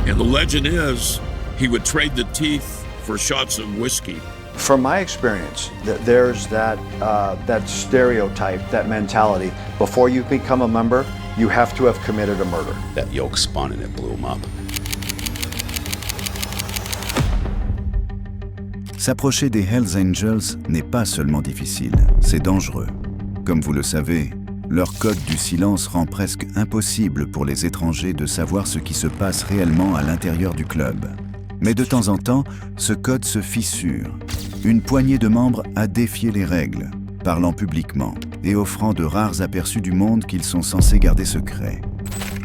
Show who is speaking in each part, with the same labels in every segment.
Speaker 1: And the legend is he would trade the teeth for shots of whiskey.
Speaker 2: From my experience, there's that stereotype, that mentality. Before you become a member, you have to have committed a murder.
Speaker 3: That yolk spun and it blew him up.
Speaker 4: S'approcher des Hells Angels n'est pas seulement difficile, c'est dangereux. Comme vous le savez, leur code du silence rend presque impossible pour les étrangers de savoir ce qui se passe réellement à l'intérieur du club. Mais de temps en temps, ce code se fissure. Une poignée de membres a défié les règles, parlant publiquement et offrant de rares aperçus du monde qu'ils sont censés garder secrets.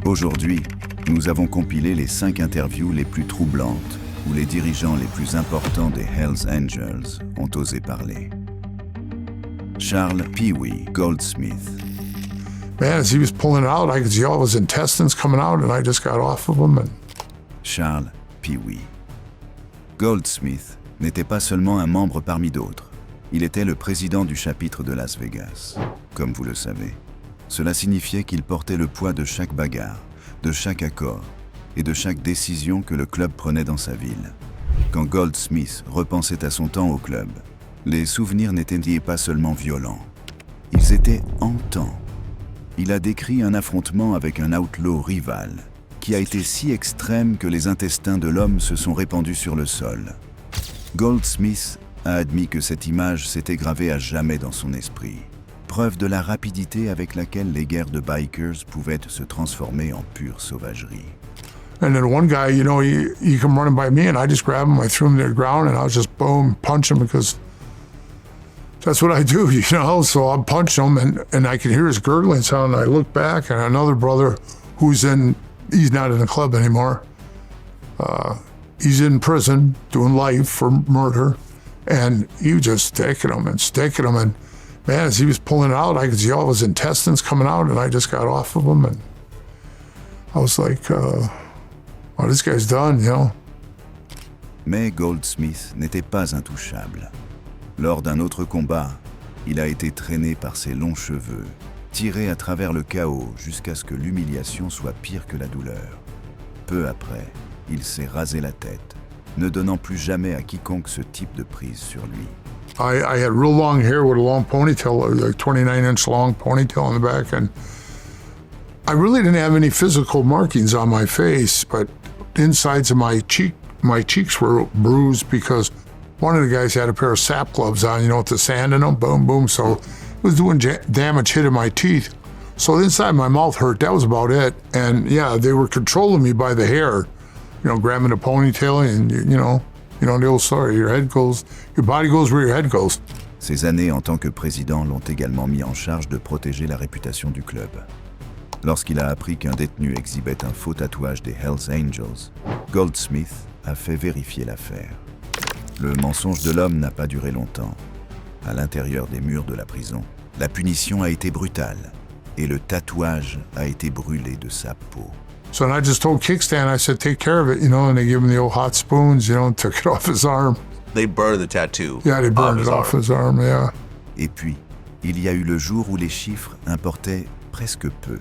Speaker 4: Aujourd'hui, nous avons compilé les 5 interviews les plus troublantes où les dirigeants les plus importants des Hells Angels ont osé parler. Charles Pee-wee Goldsmith.
Speaker 5: Man, as he was pulling it out, I could see all his intestines coming out, and I just got off of him.
Speaker 4: Charles Pee-wee. Goldsmith n'était pas seulement un membre parmi d'autres. Il était le président du chapitre de Las Vegas. Comme vous le savez, cela signifiait qu'il portait le poids de chaque bagarre, de chaque accord et de chaque décision que le club prenait dans sa ville. Quand Goldsmith repensait à son temps au club, les souvenirs n'étaient pas seulement violents, ils étaient hantants. Il a décrit un affrontement avec un outlaw rival qui a été si extrême que les intestins de l'homme se sont répandus sur le sol. Goldsmith a admis que cette image s'était gravée à jamais dans son esprit, preuve de la rapidité avec laquelle les guerres de bikers pouvaient se transformer en pure sauvagerie.
Speaker 5: And then one guy, you know, he come running by me, and I just grabbed him, I threw him to the ground, and I was just boom, punch him because that's what I do, you know. So I'm punching him, and I can hear his gurgling sound. And I look back, and another brother he's not in the club anymore. He's in prison doing life for murder, and he was just sticking him. And man, as he was pulling it out, I could see all his intestines coming out, and I just got off of him, and I was like, oh, this guy's done, you know.
Speaker 4: Mais Goldsmith n'était pas intouchable. Lors d'un autre combat, il a été traîné par ses longs cheveux, tiré à travers le chaos jusqu'à ce que l'humiliation soit pire que la douleur. Peu après, il s'est rasé la tête, ne donnant plus jamais à quiconque ce type de prise sur lui.
Speaker 5: I had real long hair with a long ponytail, like 29-inch long ponytail on the back, and I really didn't have any physical markings on my face, but insides of my cheeks were bruised because one of the guys had a pair of sap gloves on, you know, with the sand in them, boom, boom, so it was doing damage hitting my teeth. So inside my mouth hurt, that was about it. And yeah, they were controlling me by the hair, you know, grabbing the ponytail and, you know the old story, your body goes where your head goes.
Speaker 4: Ces années en tant que président l'ont également mis en charge de protéger la réputation du club. Lorsqu'il a appris qu'un détenu exhibait un faux tatouage des Hells Angels, Goldsmith a fait vérifier l'affaire. Le mensonge de l'homme n'a pas duré longtemps. À l'intérieur des murs de la prison, la punition a été brutale et le tatouage a été brûlé de sa peau.
Speaker 5: So I just told Kickstand, I said, take care of it, you know, and they gave him the old hot spoons, you know, and took it off his arm.
Speaker 3: They burned the tattoo.
Speaker 5: Yeah, they burned it off his arm, yeah.
Speaker 4: Et puis, il y a eu le jour où les chiffres importaient presque peu.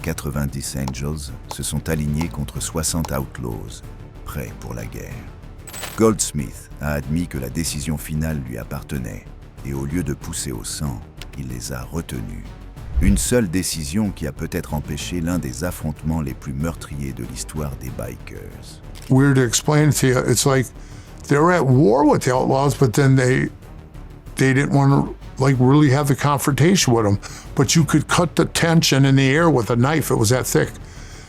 Speaker 4: 90 Angels se sont alignés contre 60 Outlaws, prêts pour la guerre. Goldsmith a admis que la décision finale lui appartenait, et au lieu de pousser au sang, il les a retenus. Une seule décision qui a peut-être empêché l'un des affrontements les plus meurtriers de l'histoire des bikers.
Speaker 5: Weird to explain to you, it's like they were at war with the Outlaws, but then they didn't want to really have the confrontation with them. But you could cut the tension in the air with a knife, it was that thick.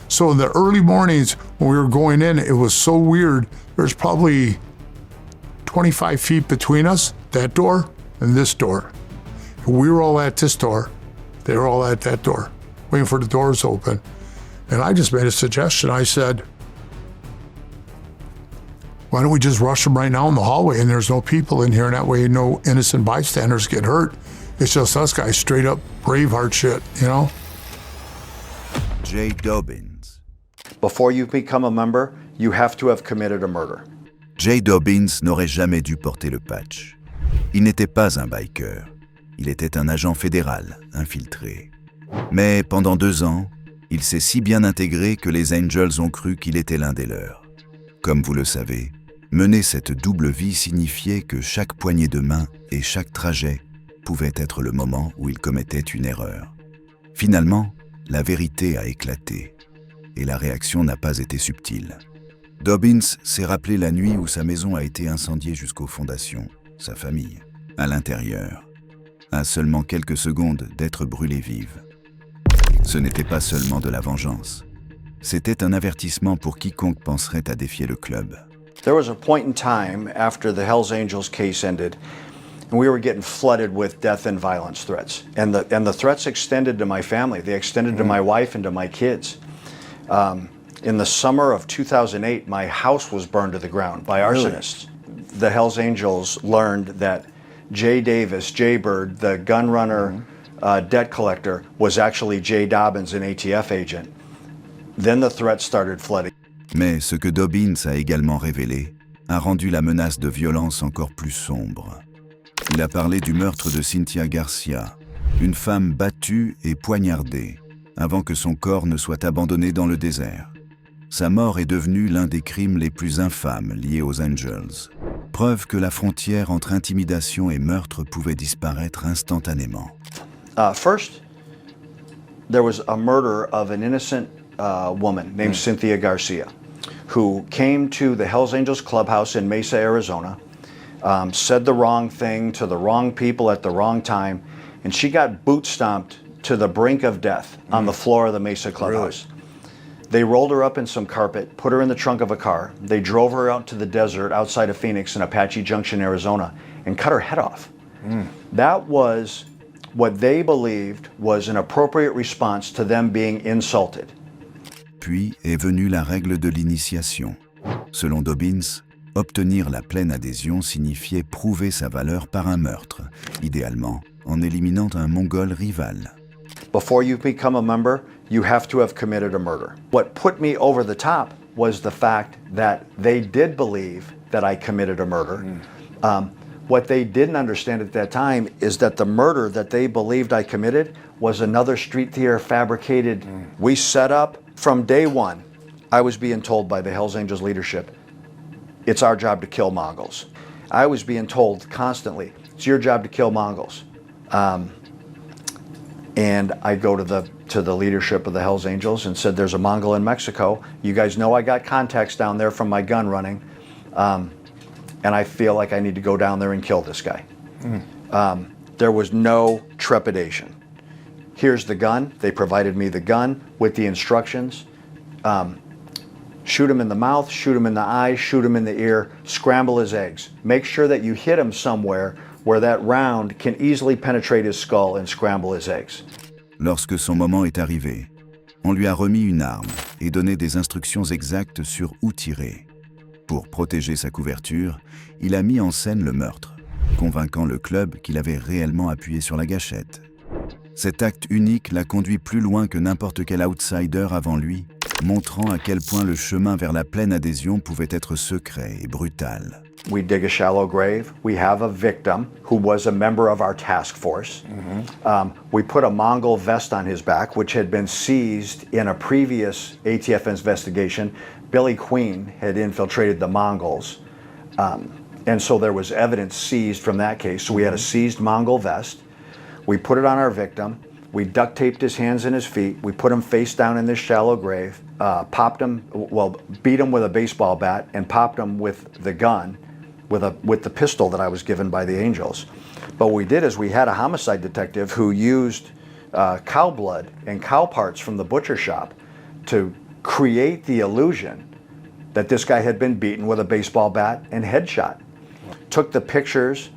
Speaker 5: So in the early mornings when we were going in, it was so weird. There's probably 25 feet between us, that door, and this door. We were all at this door. They were all at that door, waiting for the doors to open. And I just made a suggestion. I said, why don't we just rush them right now in the hallway and there's no people in here, and that way no innocent bystanders get hurt. It's just us guys, straight up Braveheart shit, you know?
Speaker 4: J. Dobbins.
Speaker 2: Before you become a member, you have to have committed a murder.
Speaker 4: J. Dobbins n'aurait jamais dû porter le patch. Il n'était pas un biker. Il était un agent fédéral, infiltré. Mais pendant 2 ans, Il s'est si bien intégré que les Angels ont cru qu'il était l'un des leurs. Comme vous le savez, mener cette double vie signifiait que chaque poignée de main et chaque trajet pouvait être le moment où il commettait une erreur. Finalement, la vérité a éclaté et la réaction n'a pas été subtile. Dobbins s'est rappelé la nuit où sa maison a été incendiée jusqu'aux fondations, sa famille, à l'intérieur, à seulement quelques secondes d'être brûlée vive. Ce n'était pas seulement de la vengeance, c'était un avertissement pour quiconque penserait à défier le club.
Speaker 2: There was a point in time after the Hells Angels case ended, and we were getting flooded with death and violence threats. And the threats extended to my family. They extended to my wife and to my kids. In the summer of 2008, my house was burned to the ground by arsonists. The Hells Angels learned that Jay Davis, Jay Bird, the gun runner, debt collector, was actually Jay Dobbins, an ATF agent. Then the threats started flooding.
Speaker 4: Mais ce que Dobbins a également révélé a rendu la menace de violence encore plus sombre. Il a parlé du meurtre de Cynthia Garcia, une femme battue et poignardée, avant que son corps ne soit abandonné dans le désert. Sa mort est devenue l'un des crimes les plus infâmes liés aux Angels. Preuve que la frontière entre intimidation et meurtre pouvait disparaître instantanément.
Speaker 2: First, there was a murder of an innocent woman named Cynthia Garcia, who came to the Hells Angels clubhouse in Mesa, Arizona, said the wrong thing to the wrong people at the wrong time, and she got boot stomped to the brink of death on the floor of the Mesa clubhouse. Really? They rolled her up in some carpet, put her in the trunk of a car. They drove her out to the desert outside of Phoenix in Apache Junction, Arizona, and cut her head off. That was what they believed was an appropriate response to them being insulted.
Speaker 4: Puis est venue la règle de l'initiation. Selon Dobbins, obtenir la pleine adhésion signifiait prouver sa valeur par un meurtre, idéalement en éliminant un Mongol rival.
Speaker 2: Before you become a member, you have to have committed a murder. What put me over the top was the fact that they did believe that I committed a murder. What they didn't understand at that time is that the murder that they believed I committed was another street theater fabricated. We set up from day one. I was being told by the Hells Angels leadership, it's our job to kill Mongols. I was being told constantly, it's your job to kill Mongols. And I go to the leadership of the Hells Angels and said, there's a Mongol in Mexico. You guys know I got contacts down there from my gun running. And I feel like I need to go down there and kill this guy. There was no trepidation. Here's the gun. They provided me the gun with the instructions. Shoot him in the mouth, shoot him in the eye, shoot him in the ear, scramble his eggs. Make sure that you hit him somewhere where that round can easily penetrate his skull and scramble his eggs.
Speaker 4: Lorsque son moment est arrivé, on lui a remis une arme et donné des instructions exactes sur où tirer. Pour protéger sa couverture, il a mis en scène le meurtre, convainquant le club qu'il avait réellement appuyé sur la gâchette. Cet acte unique l'a conduit plus loin que n'importe quel outsider avant lui, montrant à quel point le chemin vers la pleine adhésion pouvait être secret et brutal.
Speaker 2: We dig a shallow grave. We have a victim who was a member of our task force. We put a Mongol vest on his back, which had been seized in a previous ATF investigation. Billy Queen had infiltrated the Mongols. And so there was evidence seized from that case. So we had a seized Mongol vest. We put it on our victim. We duct taped his hands and his feet. We put him face down in this shallow grave, beat him with a baseball bat and popped him with the gun, with the pistol that I was given by the Angels. But what we did is we had a homicide detective who used cow blood and cow parts from the butcher shop to create the illusion that this guy had been beaten with a baseball bat and headshot. Took the pictures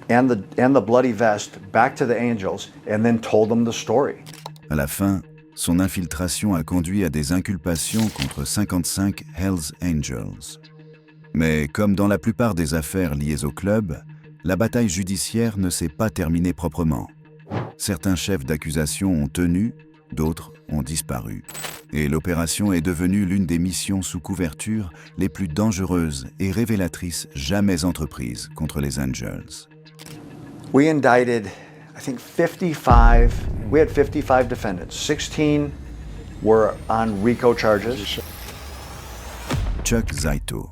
Speaker 2: and the bloody vest back to the Angels and then told them the story.
Speaker 4: À la fin, son infiltration a conduit à des inculpations contre 55 Hells Angels. Mais comme dans la plupart des affaires liées au club, la bataille judiciaire ne s'est pas terminée proprement. Certains chefs d'accusation ont tenu, d'autres ont disparu. Et l'opération est devenue l'une des missions sous couverture les plus dangereuses et révélatrices jamais entreprises contre les Angels.
Speaker 2: We indicted, I think, 55. We had 55 defendants. 16 were on RICO charges.
Speaker 4: Choc Zito.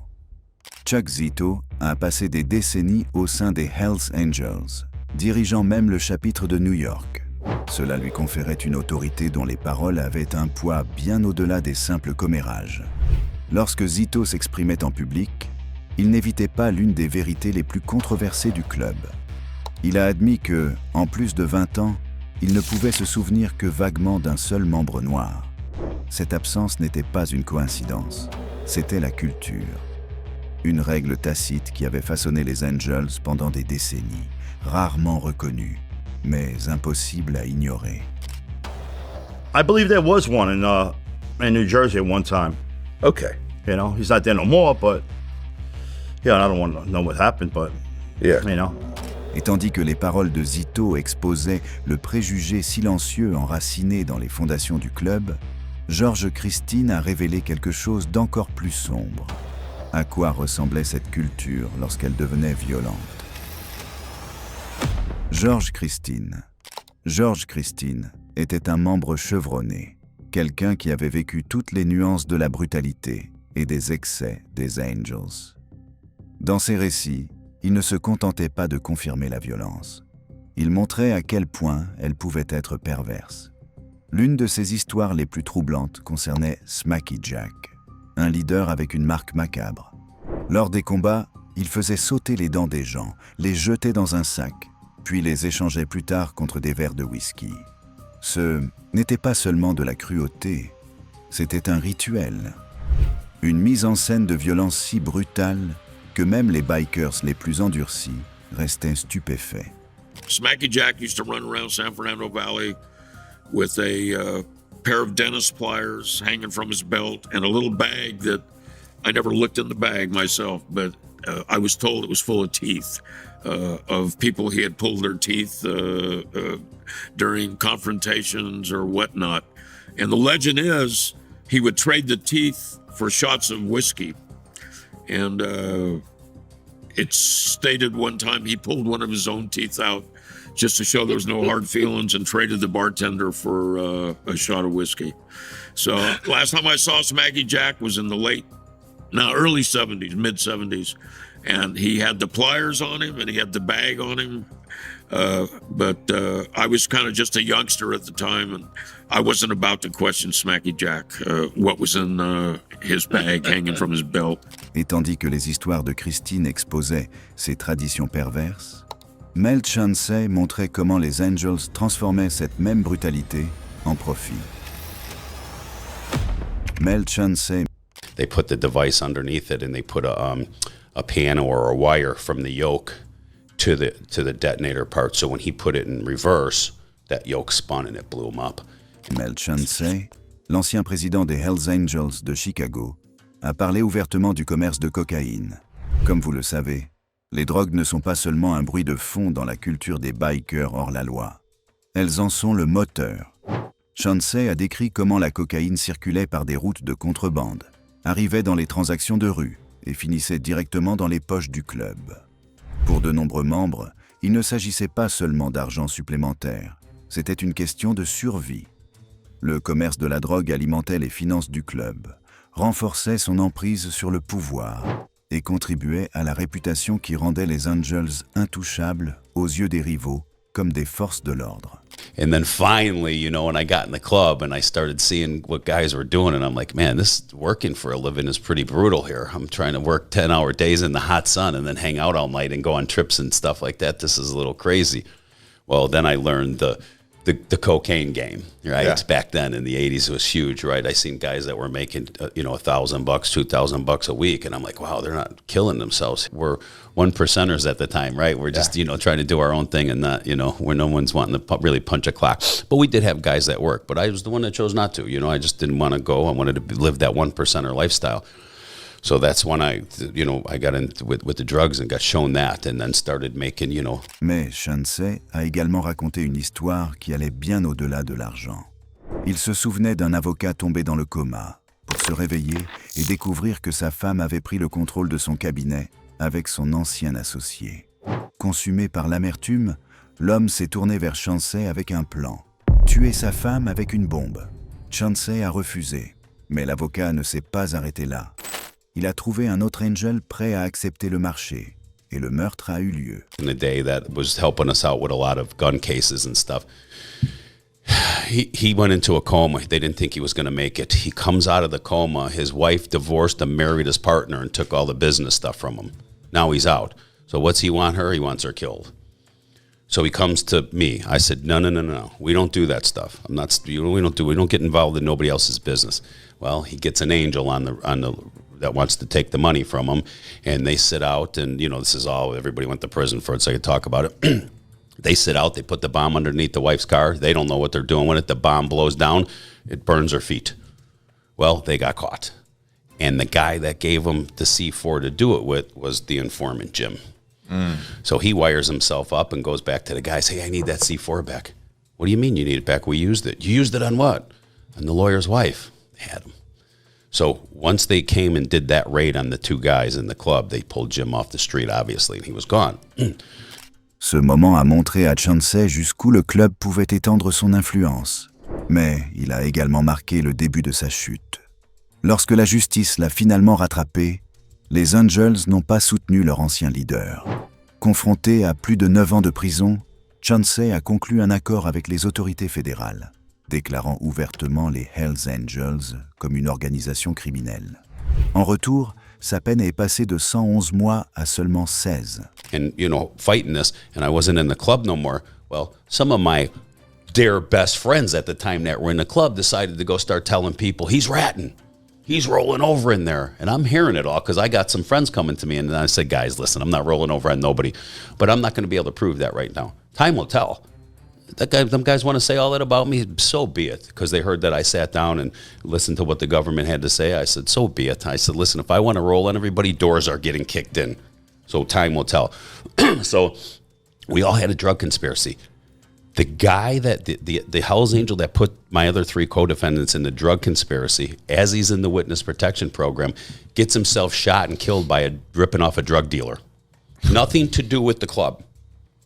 Speaker 4: Choc Zito a passé des décennies au sein des Hells Angels, dirigeant même le chapitre de New York. Cela lui conférait une autorité dont les paroles avaient un poids bien au-delà des simples commérages. Lorsque Zito s'exprimait en public, il n'évitait pas l'une des vérités les plus controversées du club. Il a admis que, en plus de 20 ans, il ne pouvait se souvenir que vaguement d'un seul membre noir. Cette absence n'était pas une coïncidence, c'était la culture. Une règle tacite qui avait façonné les Angels pendant des décennies, rarement reconnue, mais impossible à ignorer.
Speaker 6: I believe there was one in New Jersey at one time.
Speaker 7: Okay.
Speaker 6: You know, he's not there no more, but yeah, I don't want to know what happened, but
Speaker 7: Yeah.
Speaker 6: you know.
Speaker 4: Et tandis que les paroles de Zito exposaient le préjugé silencieux enraciné dans les fondations du club, George Christine a révélé quelque chose d'encore plus sombre. À quoi ressemblait cette culture lorsqu'elle devenait violente? George Christine. George Christine était un membre chevronné, quelqu'un qui avait vécu toutes les nuances de la brutalité et des excès des Angels. Dans ses récits, il ne se contentait pas de confirmer la violence. Il montrait à quel point elle pouvait être perverse. L'une de ses histoires les plus troublantes concernait Smacky Jack, un leader avec une marque macabre. Lors des combats, il faisait sauter les dents des gens, les jetait dans un sac, puis les échangeait plus tard contre des verres de whisky. Ce n'était pas seulement de la cruauté, c'était un rituel. Une mise en scène de violence si brutale que même les bikers les plus endurcis restaient stupéfaits.
Speaker 1: Smacky Jack used to run around San Fernando Valley with a pair of dentist pliers hanging from his belt and a little bag that I never looked in the bag myself, but I was told it was full of teeth of people he had pulled their teeth during confrontations or whatnot. And the legend is he would trade the teeth for shots of whiskey. And it's stated one time he pulled one of his own teeth out just to show there was no hard feelings and traded the bartender for a shot of whiskey. So last time I saw Smacky Jack was in the early 70s, mid 70s. And he had the pliers on him and he had the bag on him. But I was kind of just a youngster at the time and I wasn't about to question Smacky Jack, what was in his bag hanging from his belt.
Speaker 4: Et tandis que les histoires de Christine exposaient ces traditions perverses, Mel Chansey montrait comment les Angels transformaient cette même brutalité en profit. Mel Chansey.
Speaker 3: They put the device underneath it and they put a piano or a wire from the yoke to the detonator part. So when he put it in reverse, that yoke spun and it blew him up.
Speaker 4: Mel Chansey, l'ancien président des Hells Angels de Chicago, a parlé ouvertement du commerce de cocaïne. Comme vous le savez, les drogues ne sont pas seulement un bruit de fond dans la culture des bikers hors-la-loi. Elles en sont le moteur. Chansey a décrit comment la cocaïne circulait par des routes de contrebande, arrivait dans les transactions de rue et finissait directement dans les poches du club. Pour de nombreux membres, il ne s'agissait pas seulement d'argent supplémentaire, c'était une question de survie. Le commerce de la drogue alimentait les finances du club, renforçait son emprise sur le pouvoir et contribuait à la réputation qui rendait les Angels intouchables aux yeux des rivaux comme des forces de l'ordre.
Speaker 3: And then finally, you know, when I got in the club and I started seeing what guys were doing, and I'm like, man, this working for a living is pretty brutal here. I'm trying to work 10-hour days in the hot sun and then hang out all night and go on trips and stuff like that. This is a little crazy. Well, then I learned the cocaine game, right?
Speaker 7: Yeah.
Speaker 3: Back then in the 80s, it was huge, right? I seen guys that were making, $1,000, $2,000 a week. And I'm like, wow, they're not killing themselves. We're 1%ers at the time, right? We're just, trying to do our own thing and not, where no one's wanting to really punch a clock. But we did have guys that worked, but I was the one that chose not to, I just didn't want to go. I wanted to live that 1%er lifestyle. So that's when I got into with the drugs and got shown that and then started making,
Speaker 4: Mais Chansey a également raconté une histoire qui allait bien au-delà de l'argent. Il se souvenait d'un avocat tombé dans le coma pour se réveiller et découvrir que sa femme avait pris le contrôle de son cabinet avec son ancien associé. Consumé par l'amertume, l'homme s'est tourné vers Chansey avec un plan. Tuer sa femme avec une bombe. Censés a refusé, mais l'avocat ne s'est pas arrêté là. Il a trouvé un autre angel prêt à accepter le marché, et le meurtre a eu lieu.
Speaker 3: In the day that was helping us out with a lot of gun cases and stuff. He went into a coma. They didn't think he was going to make it. He comes out of the coma. His wife divorced him, married his partner, and took all the business stuff from him. Now he's out. So what's he want her? He wants her killed. So he comes to me. I said, no. We don't do that stuff. We don't get involved in nobody else's business. Well, he gets an angel on the that wants to take the money from him, and they sit out, and this is all everybody went to prison for it, so I could talk about it. They sit out, they put the bomb underneath the wife's car. They don't know what they're doing with it. The bomb blows down, it burns her feet. Well, they got caught. And the guy that gave them the C4 to do it with was the informant, Jim. So he wires himself up and goes back to the guys, hey, I need that C4 back. What do you mean you need it back? We used it. You used it on what? On the lawyer's wife. They had him. So once they came and did that raid on the two guys in the club, they pulled Jim off the street, obviously, and he was gone.
Speaker 4: Ce moment a montré à Censés jusqu'où le club pouvait étendre son influence. Mais il a également marqué le début de sa chute. Lorsque la justice l'a finalement rattrapé, les Angels n'ont pas soutenu leur ancien leader. Confronté à plus de 9 ans de prison, Censés a conclu un accord avec les autorités fédérales, déclarant ouvertement les Hells Angels comme une organisation criminelle. En retour, sa peine est passée de 111 mois à seulement 16.
Speaker 3: And, fighting this, and I wasn't in the club no more. Well, some of my dear best friends at the time that were in the club decided to go start telling people, he's ratting. He's rolling over in there. And I'm hearing it all because I got some friends coming to me, and I said, guys, listen, I'm not rolling over on nobody, but I'm not going to be able to prove that right now. Time will tell. Them guys want to say all that about me, so be it, because they heard that I sat down and listened to what the government had to say. I said, so be it. I said, listen, if I want to roll on everybody, doors are getting kicked in. So time will tell. So we all had a drug conspiracy. The guy that, the Hells Angel that put my other 3 co-defendants in the drug conspiracy, as he's in the witness protection program, gets himself shot and killed by ripping off a drug dealer. Nothing to do with the club.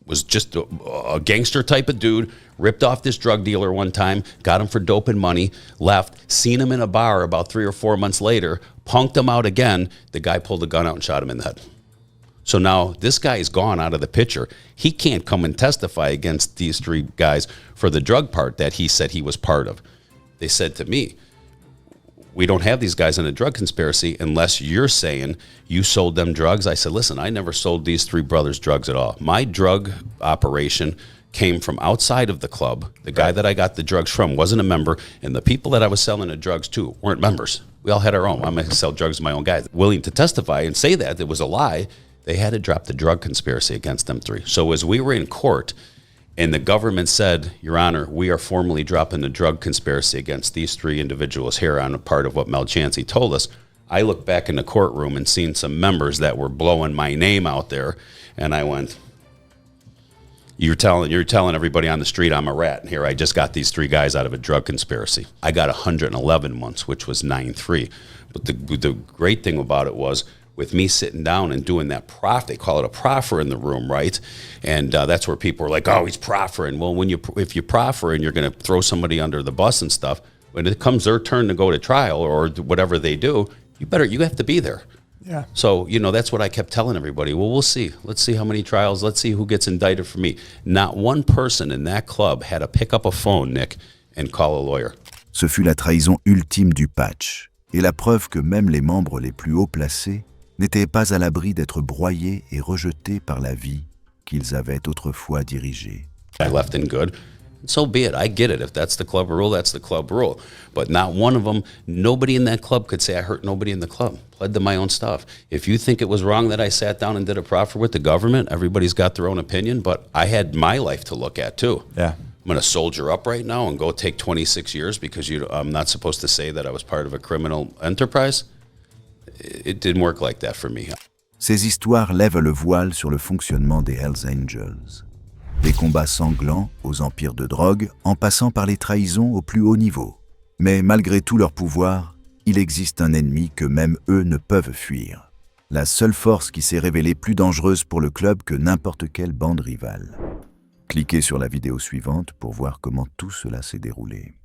Speaker 3: Was just a gangster type of dude, ripped off this drug dealer one time, got him for dope and money, left, seen him in a bar about 3 or 4 months later, punked him out again. The guy pulled a gun out and shot him in the head. So now this guy is gone out of the picture. He can't come and testify against these 3 guys for the drug part that he said he was part of. They said to me, we don't have these guys in a drug conspiracy unless you're saying you sold them drugs. I said, listen, I never sold these 3 brothers drugs at all. My drug operation came from outside of the club. The guy that I got the drugs from wasn't a member, and the people that I was selling the drugs to weren't members. We all had our own. I'm going to sell drugs to my own guys. Willing to testify and say that it was a lie, they had to drop the drug conspiracy against them 3. So as we were in court, and the government said, Your Honor, we are formally dropping the drug conspiracy against these 3 individuals here on a part of what Mel Chancey told us. I looked back in the courtroom and seen some members that were blowing my name out there, and I went, you're telling everybody on the street I'm a rat, and here I just got these 3 guys out of a drug conspiracy. I got 111 months, which was 9-3. But the great thing about it was, with me sitting down and doing that they call it a proffer in the room, right? And that's where people are like, oh, he's proffering. Well, if you proffer and you're going to throw somebody under the bus and stuff, when it comes their turn to go to trial or whatever they do, you have to be there.
Speaker 5: Yeah.
Speaker 3: So, that's what I kept telling everybody. Well, we'll see. Let's see how many trials. Let's see who gets indicted for me. Not one person in that club had to pick up a phone, Nick, and call a lawyer.
Speaker 4: Ce fut la trahison ultime du patch, et la preuve que même les membres les plus haut placés n'étaient pas à l'abri d'être broyés et rejetés par la vie qu'ils avaient autrefois dirigée.
Speaker 3: I left in good. So be it. I get it. If that's the club rule, that's the club rule. But not one of them, nobody in that club could say I hurt nobody in the club. Pled to my own stuff. If you think it was wrong that I sat down and did a proffer with the government, everybody's got their own opinion, but I had my life to look at too.
Speaker 7: Yeah.
Speaker 3: I'm going to soldier up right now and go take 26 years because I'm not supposed to say that I was part of a criminal enterprise. It didn't work like that for me.
Speaker 4: Ces histoires lèvent le voile sur le fonctionnement des Hells Angels. Des combats sanglants aux empires de drogue en passant par les trahisons au plus haut niveau. Mais malgré tout leur pouvoir, il existe un ennemi que même eux ne peuvent fuir. La seule force qui s'est révélée plus dangereuse pour le club que n'importe quelle bande rivale. Cliquez sur la vidéo suivante pour voir comment tout cela s'est déroulé.